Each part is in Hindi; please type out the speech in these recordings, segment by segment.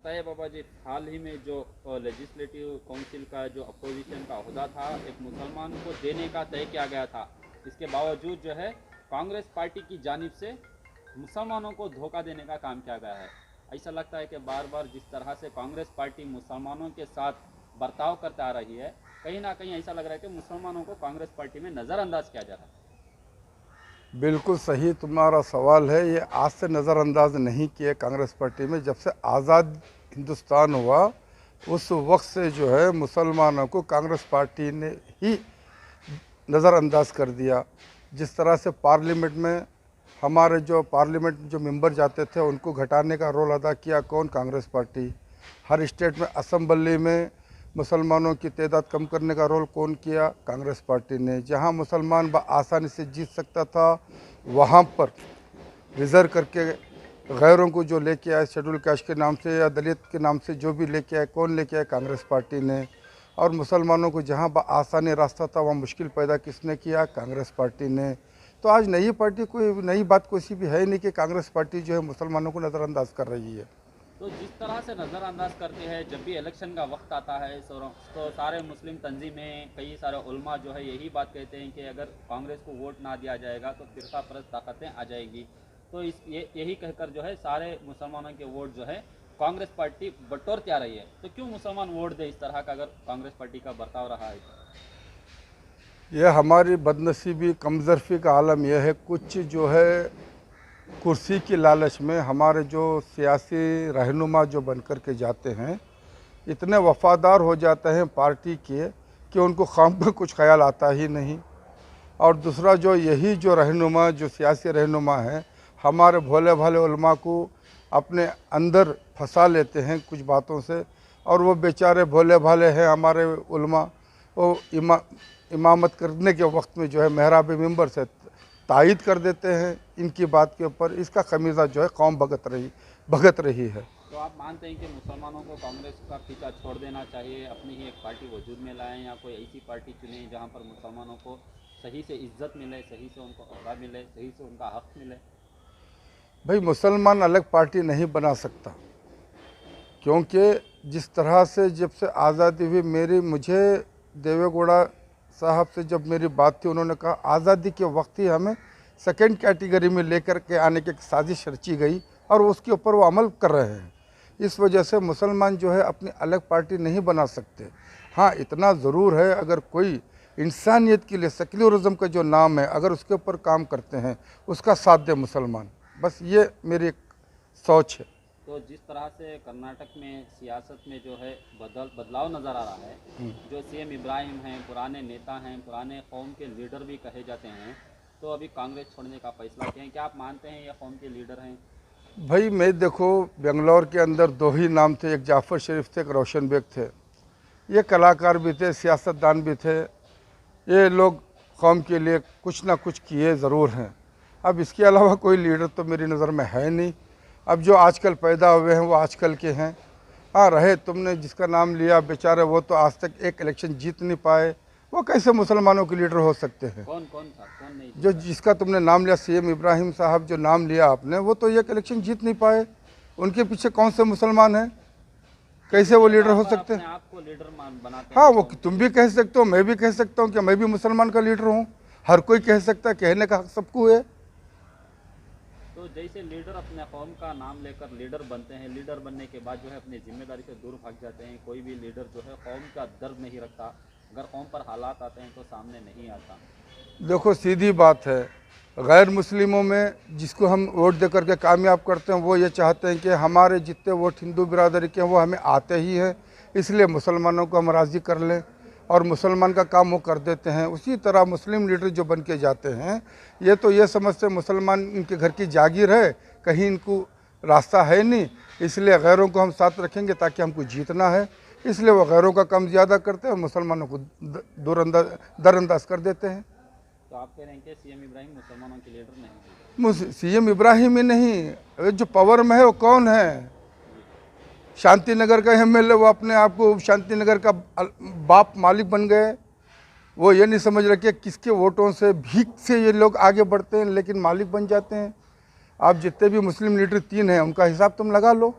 है बाबा जी, हाल ही में जो लेजिस्लेटिव काउंसिल का जो अपोजिशन का ओहदा था एक मुसलमान को देने का तय किया गया था। इसके बावजूद जो है कांग्रेस पार्टी की जानिब से मुसलमानों को धोखा देने का काम किया गया है। ऐसा लगता है कि बार बार जिस तरह से कांग्रेस पार्टी मुसलमानों के साथ बर्ताव करते आ रही है, कहीं ना कहीं ऐसा लग रहा है कि मुसलमानों को कांग्रेस पार्टी में नज़रअंदाज किया जा रहा है। बिल्कुल सही तुम्हारा सवाल है। ये आज से नज़रअंदाज नहीं किए कांग्रेस पार्टी में। जब से आज़ाद हिंदुस्तान हुआ उस वक्त से जो है मुसलमानों को कांग्रेस पार्टी ने ही नज़रअंदाज कर दिया। जिस तरह से पार्लियामेंट में हमारे जो पार्लियामेंट जो मेंबर जाते थे उनको घटाने का रोल अदा किया कौन? कांग्रेस पार्टी। हर स्टेट में असम्बली में मुसलमानों की तादाद कम करने का रोल कौन किया? कांग्रेस पार्टी ने। जहां मुसलमान आसानी से जीत सकता था वहां पर रिज़र्व करके गैरों को जो लेके आए शेड्यूल कास्ट के नाम से या दलित के नाम से जो भी लेके आए, कौन लेके आए? कांग्रेस पार्टी ने। और मुसलमानों को जहां आसानी रास्ता था वहाँ मुश्किल पैदा किसने किया? कांग्रेस पार्टी ने। तो आज नई पार्टी कोई नई बात कोई सी भी है नहीं कि कांग्रेस पार्टी जो है मुसलमानों को नज़रअंदाज कर रही है। तो जिस तरह से नज़रअंदाज करते हैं, जब भी इलेक्शन का वक्त आता है तो सारे मुस्लिम तंजीमें, कई सारे उलमा जो है यही बात कहते हैं कि अगर कांग्रेस को वोट ना दिया जाएगा तो फिरका परस्त ताकतें आ जाएगी। तो यही कहकर जो है सारे मुसलमानों के वोट जो है कांग्रेस पार्टी बटोरती आ रही है। तो क्यों मुसलमान वोट दे इस तरह का, अगर कांग्रेस पार्टी का बर्ताव रहा है? यह हमारी बदनसीबी कमज़रफ़ी का आलम यह है, कुछ जो है कुर्सी की लालच में हमारे जो सियासी रहनुमा जो बन कर के जाते हैं इतने वफ़ादार हो जाते हैं पार्टी के कि उनको ख़ाम पे कुछ ख्याल आता ही नहीं। और दूसरा जो यही जो रहनुमा जो सियासी रहनुमा हैं हमारे भोले भाले उलमा को अपने अंदर फंसा लेते हैं कुछ बातों से। और वो बेचारे भोले भाले हैं हमारे उलमा, वो इमामत करने के वक्त में जो है मेहराब मिंबर से तायद कर देते हैं इनकी बात के ऊपर। इसका खमीज़ा जो है कौम भगत रही है। तो आप मानते हैं कि मुसलमानों को कांग्रेस का पीछा छोड़ देना चाहिए, अपनी ही एक पार्टी वजूद में लाएं, या कोई ऐसी पार्टी चुनें जहां पर मुसलमानों को सही से इज्जत मिले, सही से उनको ओहदा मिले, सही से उनका हक मिले? भाई मुसलमान अलग पार्टी नहीं बना सकता, क्योंकि जिस तरह से जब से आज़ादी हुई मुझे देवेगौड़ा साहब से जब मेरी बात थी उन्होंने कहा आज़ादी के वक्त ही हमें सेकंड कैटेगरी में लेकर के आने की साजिश रची गई और उसके ऊपर वो अमल कर रहे हैं। इस वजह से मुसलमान जो है अपनी अलग पार्टी नहीं बना सकते। हाँ, इतना ज़रूर है अगर कोई इंसानियत के लिए सेक्युलरिज्म का जो नाम है अगर उसके ऊपर काम करते हैं उसका साथ दे मुसलमान। बस ये मेरी एक सोच है। तो जिस तरह से कर्नाटक में सियासत में जो है बदलाव नज़र आ रहा है, जो सीएम इब्राहिम हैं, पुराने नेता हैं, पुराने कौम के लीडर भी कहे जाते हैं, तो अभी कांग्रेस छोड़ने का फैसला किया है। क्या आप मानते हैं ये कौम के लीडर हैं? भाई मैं देखो बेंगलोर के अंदर दो ही नाम थे, एक जाफ़र शरीफ थे, एक रोशन बेग थे। ये कलाकार भी थे, सियासतदान भी थे। ये लोग कौम के लिए कुछ ना कुछ किए ज़रूर हैं। अब इसके अलावा कोई लीडर तो मेरी नज़र में है नहीं। अब जो आजकल पैदा हुए हैं वो आजकल के हैं। हाँ, रहे तुमने जिसका नाम लिया बेचारे, वो तो आज तक एक इलेक्शन जीत नहीं पाए, वो कैसे मुसलमानों के लीडर हो सकते हैं? कौन कौन था, कौन नहीं? जो जिसका तुमने नाम लिया सीएम इब्राहिम साहब, जो नाम लिया आपने, वो तो एक इलेक्शन जीत नहीं पाए। उनके पीछे कौन से मुसलमान हैं? कैसे वो लीडर हो सकते हैं? आपको लीडर बनाते हाँ, हैं वो तुम भी कह सकते हो, मैं भी कह सकता हूँ कि मैं भी मुसलमान का लीडर हूँ। हर कोई कह सकता है, कहने का हक सबको है। तो जैसे लीडर अपने कौम का नाम लेकर लीडर बनते हैं, लीडर बनने के बाद जो है अपनी जिम्मेदारी से दूर भाग जाते हैं। कोई भी लीडर जो है कौम का दर्द नहीं रखता, अगर कौम पर हालात आते हैं तो सामने नहीं आता। देखो सीधी बात है, गैर मुस्लिमों में जिसको हम वोट दे करके कामयाब करते हैं वो ये चाहते हैं कि हमारे जितने वोट हिंदू बिरादरी के हैं वो हमें आते ही हैं, इसलिए मुसलमानों को हम राज़ी कर लें और मुसलमान का काम वो कर देते हैं। उसी तरह मुस्लिम लीडर जो बन के जाते हैं ये तो ये समझते हैं मुसलमान इनके घर की जागीर है, कहीं इनको रास्ता है नहीं, इसलिए गैरों को हम साथ रखेंगे ताकि हमको जीतना है, इसलिए वो गैरों का कम ज़्यादा करते हैं और मुसलमानों को दरअंदाज कर देते हैं। तो आप कह रहे हैं कि सीएम इब्राहिम मुसलमानों के लीडर नहीं? सीएम इब्राहिम ही नहीं, जो पावर में है वो कौन है? शांति नगर का एमएलए, वो अपने आप को शांति नगर का बाप मालिक बन गए। वो ये नहीं समझ रहे कि किसके वोटों से, भीख से ये लोग आगे बढ़ते हैं, लेकिन मालिक बन जाते हैं। आप जितने भी मुस्लिम लीडर 3 हैं उनका हिसाब तुम लगा लो।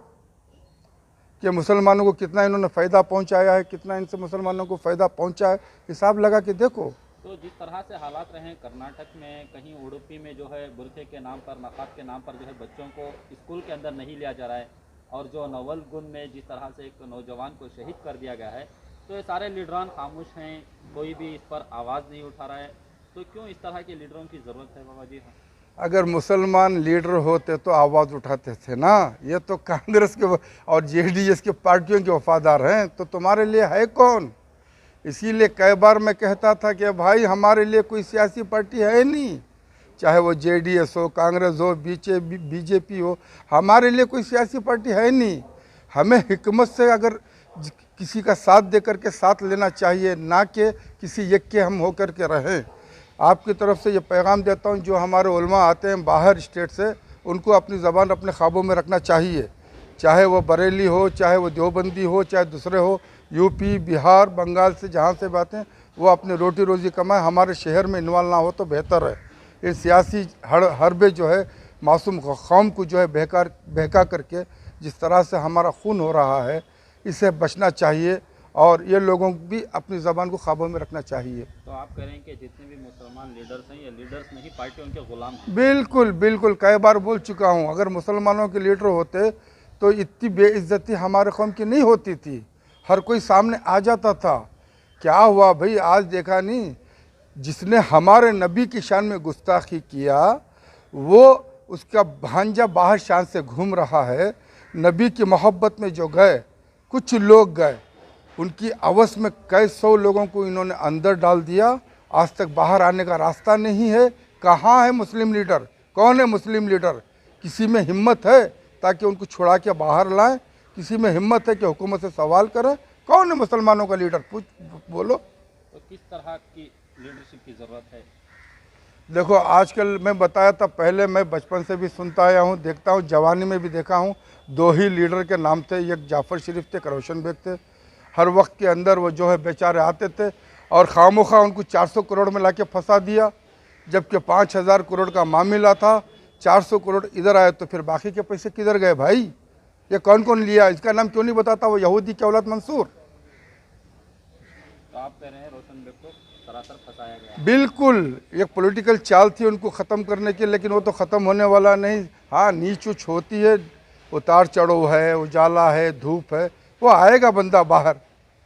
कि मुसलमानों को कितना इन्होंने फ़ायदा पहुंचाया है, कितना इनसे मुसलमानों को फ़ायदा पहुंचा है, हिसाब लगा के देखो। तो जिस तरह से हालात रहे कर्नाटक में, कहीं उडुपी में जो है बुरखे के नाम पर, नकाब के नाम पर जो है बच्चों को स्कूल के अंदर नहीं लिया जा रहा है, और जो नवलगुन में जिस तरह से एक नौजवान को शहीद कर दिया गया है, तो ये सारे लीडरान खामोश हैं, कोई भी इस पर आवाज़ नहीं उठा रहा है। तो क्यों इस तरह के लीडरों की ज़रूरत है बाबा जी? अगर मुसलमान लीडर होते तो आवाज़ उठाते थे ना। ये तो कांग्रेस के और जेडीएस के पार्टियों के वफादार हैं, तो तुम्हारे लिए है कौन? इसीलिए कई बार मैं कहता था कि भाई हमारे लिए कोई सियासी पार्टी है नहीं, चाहे वो जेडीएस हो, कांग्रेस हो, बीजेपी हो, हमारे लिए कोई सियासी पार्टी है नहीं। हमें हिकमत से अगर किसी का साथ दे करके साथ लेना चाहिए, ना कि किसी एक के हम होकर के रहें। आपकी तरफ से ये पैगाम देता हूँ, जो हमारे उलमा आते हैं बाहर स्टेट से, उनको अपनी ज़बान अपने ख्वाबों में रखना चाहिए, चाहे वो बरेली हो, चाहे वो देवबंदी हो, चाहे दूसरे हो, यूपी, बिहार, बंगाल से जहाँ से बातें, वो अपनी रोटी रोज़ी कमाए, हमारे शहर में इन्वॉल्व ना हो तो बेहतर है। ये सियासी हरबे जो है मासूम कौम को जो है बहका करके जिस तरह से हमारा खून हो रहा है, इससे बचना चाहिए, और ये लोगों को भी अपनी ज़बान को ख्वाबों में रखना चाहिए। तो आप कह रहे हैं कि जितने भी मुसलमान लीडर्स हैं, ये लीडर्स नहीं, पार्टियों के गुलाम हैं? बिल्कुल बिल्कुल, कई बार बोल चुका हूँ, अगर मुसलमानों के लीडर होते तो इतनी बेइज्जती हमारे कौम की नहीं होती थी, हर कोई सामने आ जाता था। क्या हुआ भाई, आज देखा नहीं, जिसने हमारे नबी की शान में गुस्ताखी किया, वो उसका भांजा बाहर शान से घूम रहा है। नबी की मोहब्बत में जो गए, कुछ लोग गए, उनकी अवस में कई सौ लोगों को इन्होंने अंदर डाल दिया, आज तक बाहर आने का रास्ता नहीं है। कहाँ है मुस्लिम लीडर? कौन है मुस्लिम लीडर? किसी में हिम्मत है ताकि उनको छुड़ा के बाहर लाएं? किसी में हिम्मत है कि हुकूमत से सवाल करें? कौन है मुसलमानों का लीडर? बोलो। तो किस तरह की लीडरशिप की ज़रूरत है? देखो, आजकल मैं बताया था, पहले मैं बचपन से भी सुनता आया हूँ, देखता हूँ, जवानी में भी देखा हूँ, दो ही लीडर के नाम थे, एक जाफ़र शरीफ थे, एक रोशन बेग थे। हर वक्त के अंदर वो जो है बेचारे आते थे और खामोखा उनको 400 करोड़ में लाके फंसा दिया, जबकि 5000 करोड़ का मामला था। 400 करोड़ इधर आए तो फिर बाकी के पैसे किधर गए भाई? ये कौन कौन लिया? इसका नाम क्यों नहीं बताता? वो यहूदी की औलाद मंसूर। तो आप कह रहे हैं रोशन बेग को सरासर फंसाया गया? बिल्कुल, एक पॉलिटिकल चाल थी उनको ख़त्म करने की, लेकिन वो तो ख़त्म होने वाला नहीं। हाँ, नीच उच होती है, उतार चढ़ाव है, उजाला है, धूप है, वो आएगा बंदा बाहर,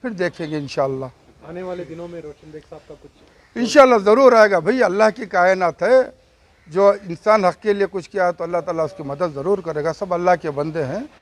फिर देखेंगे इंशाल्लाह। आने वाले दिनों में रोशन बेग साहब का कुछ इंशाल्लाह ज़रूर आएगा भाई। अल्लाह की कायनात है, जो इंसान हक़ के लिए कुछ किया है तो अल्लाह ताला उसकी मदद ज़रूर करेगा। सब अल्लाह के बंदे हैं।